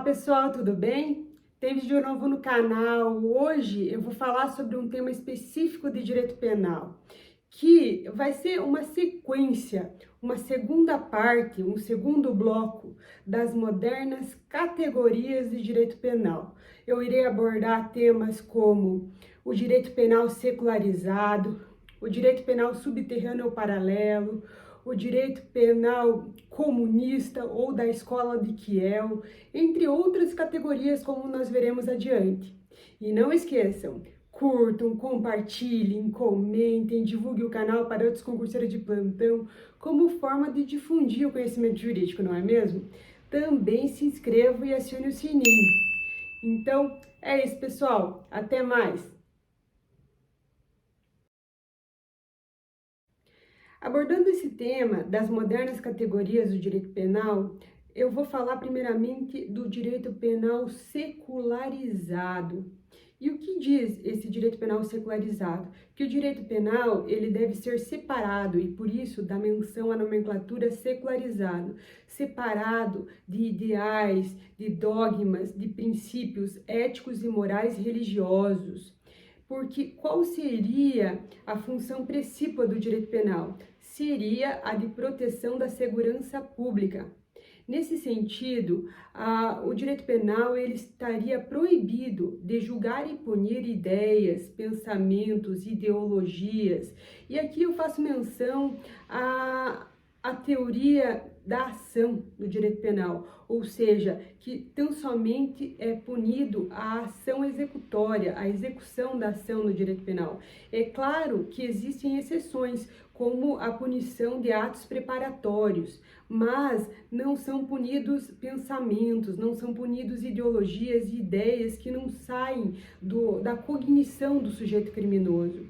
Pessoal, tudo bem? Tem vídeo novo no canal. Hoje eu vou falar sobre um tema específico de direito penal, que vai ser uma sequência, uma segunda parte, um segundo bloco das modernas categorias de direito penal. Eu irei abordar temas como o direito penal secularizado, o direito penal subterrâneo ou paralelo, o direito penal comunista ou da escola de Kiel, entre outras categorias como nós veremos adiante. E não esqueçam, curtam, compartilhem, comentem, divulguem o canal para outros concurseiros de plantão como forma de difundir o conhecimento jurídico, não é mesmo? Também se inscrevam e acione o sininho. Então, é isso, pessoal. Até mais! Abordando esse tema das modernas categorias do direito penal, eu vou falar primeiramente do direito penal secularizado. E o que diz esse direito penal secularizado? Que o direito penal ele deve ser separado e por isso dá menção à nomenclatura secularizado, separado de ideais, de dogmas, de princípios éticos e morais religiosos. Porque qual seria a função precípua do direito penal? Seria a de proteção da segurança pública. Nesse sentido, o direito penal ele estaria proibido de julgar e punir ideias, pensamentos, ideologias. E aqui eu faço menção à teoria da ação do direito penal, ou seja, que tão somente é punido a ação executória, a execução da ação no direito penal. É claro que existem exceções, como a punição de atos preparatórios, mas não são punidos pensamentos, não são punidos ideologias e ideias que não saem da cognição do sujeito criminoso.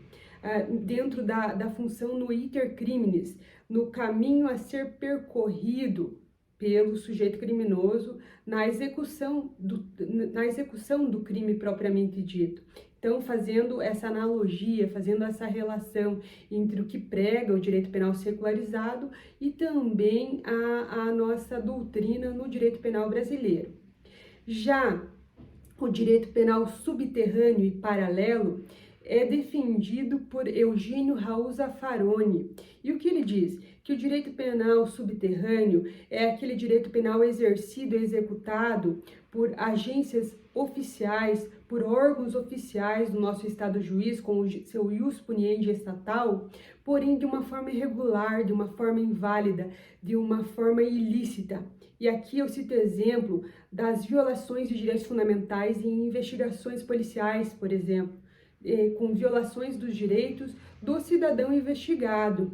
Dentro da função no iter criminis, no caminho a ser percorrido pelo sujeito criminoso na execução do crime propriamente dito. Então, fazendo essa analogia, fazendo essa relação entre o que prega o direito penal secularizado e também a nossa doutrina no direito penal brasileiro. Já o direito penal subterrâneo e paralelo é defendido por Eugênio Raul Zaffaroni. E o que ele diz? Que o direito penal subterrâneo é aquele direito penal exercido e executado por agências oficiais, por órgãos oficiais do nosso Estado juiz, com o seu ius puniendi estatal, porém de uma forma irregular, de uma forma inválida, de uma forma ilícita. E aqui eu cito exemplo das violações de direitos fundamentais em investigações policiais, por exemplo, com violações dos direitos do cidadão investigado,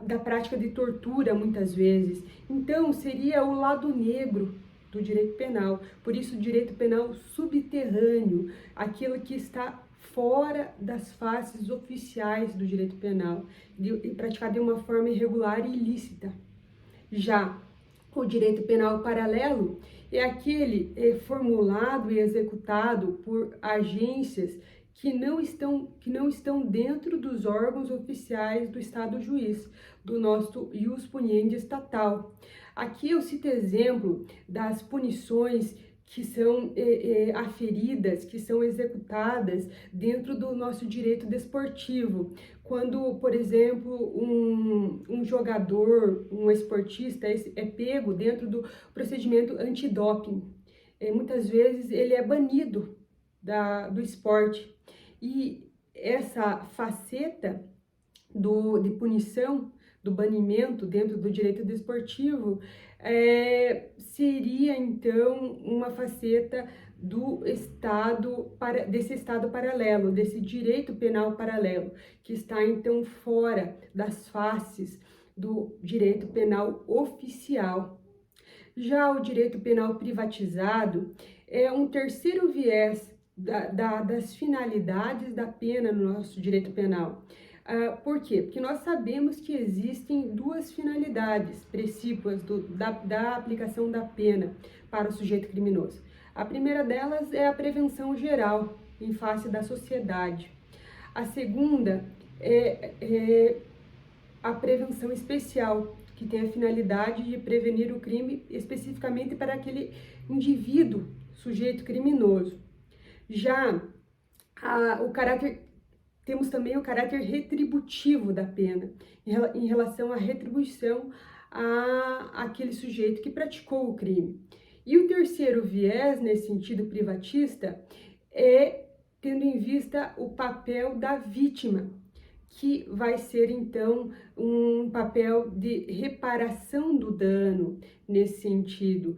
da prática de tortura, muitas vezes. Então, seria o lado negro do direito penal. Por isso, o direito penal subterrâneo, aquilo que está fora das faces oficiais do direito penal, e praticado de uma forma irregular e ilícita. Já o direito penal paralelo é aquele formulado e executado por agências que não estão dentro dos órgãos oficiais do Estado juiz, do nosso ius puniendi estatal. Aqui eu cito exemplo das punições que são aferidas, que são executadas dentro do nosso direito desportivo. Quando, por exemplo, um jogador, um esportista é pego dentro do procedimento antidoping, muitas vezes ele é banido do esporte. E essa faceta de punição, do banimento dentro do direito desportivo, seria então uma faceta desse estado paralelo, desse direito penal paralelo, que está então fora das faces do direito penal oficial. Já o direito penal privatizado é um terceiro viés das finalidades da pena no nosso direito penal. Por quê? Porque nós sabemos que existem duas finalidades precípuas da aplicação da pena para o sujeito criminoso. A primeira delas é a prevenção geral em face da sociedade. A segunda é a prevenção especial, que tem a finalidade de prevenir o crime especificamente para aquele indivíduo, sujeito criminoso. Já temos também o caráter retributivo da pena, em relação à retribuição àquele sujeito que praticou o crime. E o terceiro viés, nesse sentido privatista, é tendo em vista o papel da vítima, que vai ser, então, um papel de reparação do dano, nesse sentido,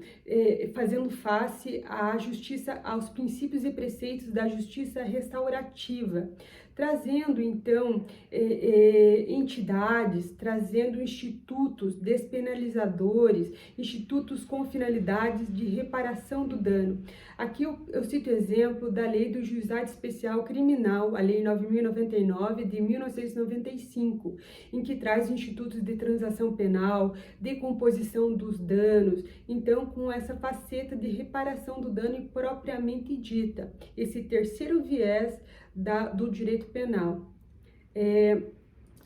fazendo face à justiça, aos princípios e preceitos da justiça restaurativa, trazendo, então, entidades, trazendo institutos despenalizadores, institutos com finalidades de reparação do dano. Aqui eu cito o exemplo da Lei do Juizado Especial Criminal, a Lei 9.099 de 1995, em que traz institutos de transação penal, decomposição dos danos, então com essa faceta de reparação do dano propriamente dita, esse terceiro viés do direito penal.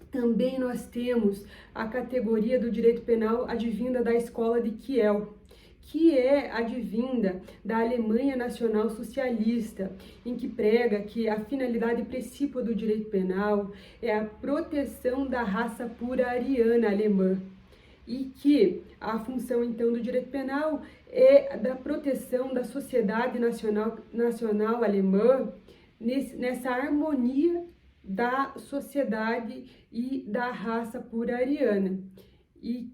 Também nós temos a categoria do direito penal advinda da escola de Kiel, que é advinda da Alemanha Nacional Socialista, em que prega que a finalidade principal do direito penal é a proteção da raça pura ariana alemã, e que a função, então, do direito penal é da proteção da sociedade nacional alemã nessa harmonia da sociedade e da raça pura ariana. E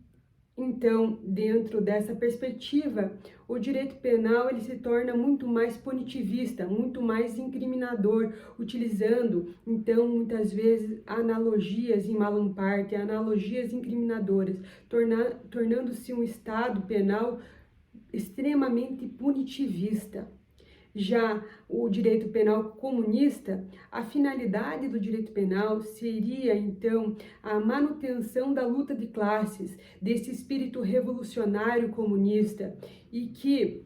então, dentro dessa perspectiva, o direito penal ele se torna muito mais punitivista, muito mais incriminador, utilizando, então, muitas vezes, analogias em malum parte, analogias incriminadoras, tornando-se um Estado penal extremamente punitivista. Já o direito penal comunista, a finalidade do direito penal seria, então, a manutenção da luta de classes, desse espírito revolucionário comunista, e que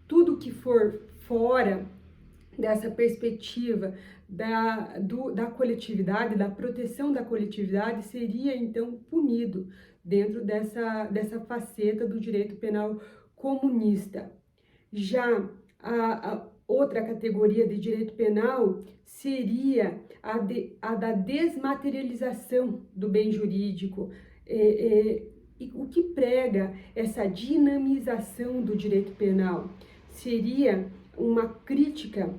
tudo que for fora dessa perspectiva da coletividade, da proteção da coletividade, seria, então, punido dentro dessa faceta do direito penal comunista. Já a outra categoria de direito penal seria a da desmaterialização do bem jurídico, o que prega essa dinamização do direito penal. Seria uma crítica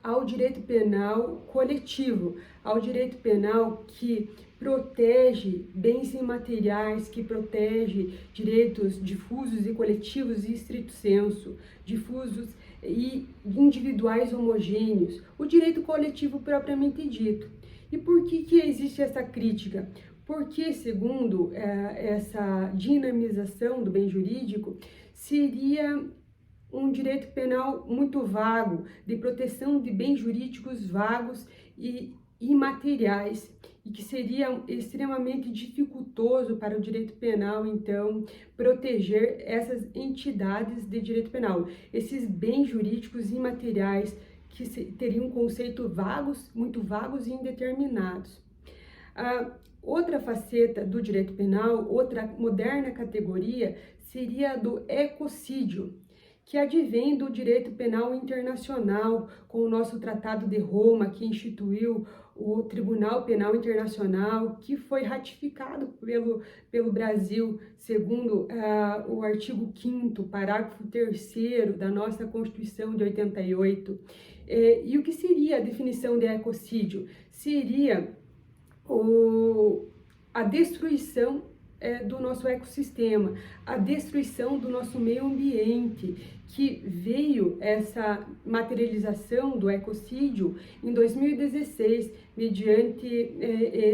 ao direito penal coletivo, ao direito penal que protege bens imateriais, que protege direitos difusos e coletivos em estrito senso, difusos e individuais homogêneos, o direito coletivo propriamente dito. E por que existe essa crítica? Porque, segundo essa dinamização do bem jurídico, seria um direito penal muito vago, de proteção de bens jurídicos vagos e imateriais, e que seria extremamente dificultoso para o direito penal, então, proteger essas entidades de direito penal, esses bens jurídicos imateriais que teriam um conceito muito vagos e indeterminados. Outra faceta do direito penal, outra moderna categoria, seria a do ecocídio, que advém do direito penal internacional, com o nosso Tratado de Roma, que instituiu o Tribunal Penal Internacional, que foi ratificado pelo Brasil, segundo o artigo 5º, parágrafo 3º da nossa Constituição de 88. E o que seria a definição de ecocídio? Seria a destruição do nosso ecossistema, a destruição do nosso meio ambiente, que veio essa materialização do ecocídio em 2016, mediante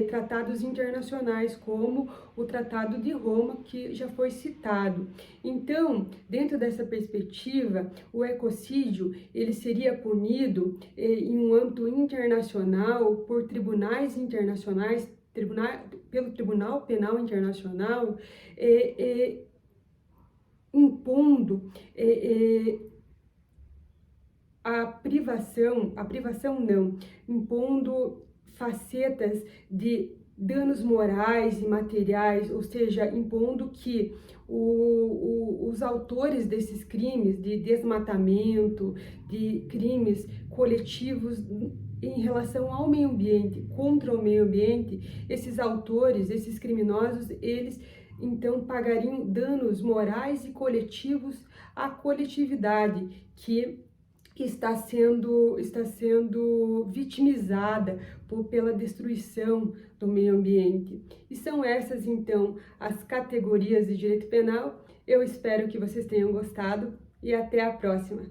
tratados internacionais, como o Tratado de Roma, que já foi citado. Então, dentro dessa perspectiva, o ecocídio ele seria punido em um âmbito internacional por tribunais internacionais, pelo Tribunal Penal Internacional, impondo impondo facetas de danos morais e materiais, ou seja, impondo que os autores desses crimes de desmatamento, de crimes coletivos em relação ao meio ambiente, contra o meio ambiente, esses autores, esses criminosos, eles então pagariam danos morais e coletivos à coletividade que está sendo vitimizada pela destruição do meio ambiente. E são essas, então, as categorias de direito penal. Eu espero que vocês tenham gostado e até a próxima.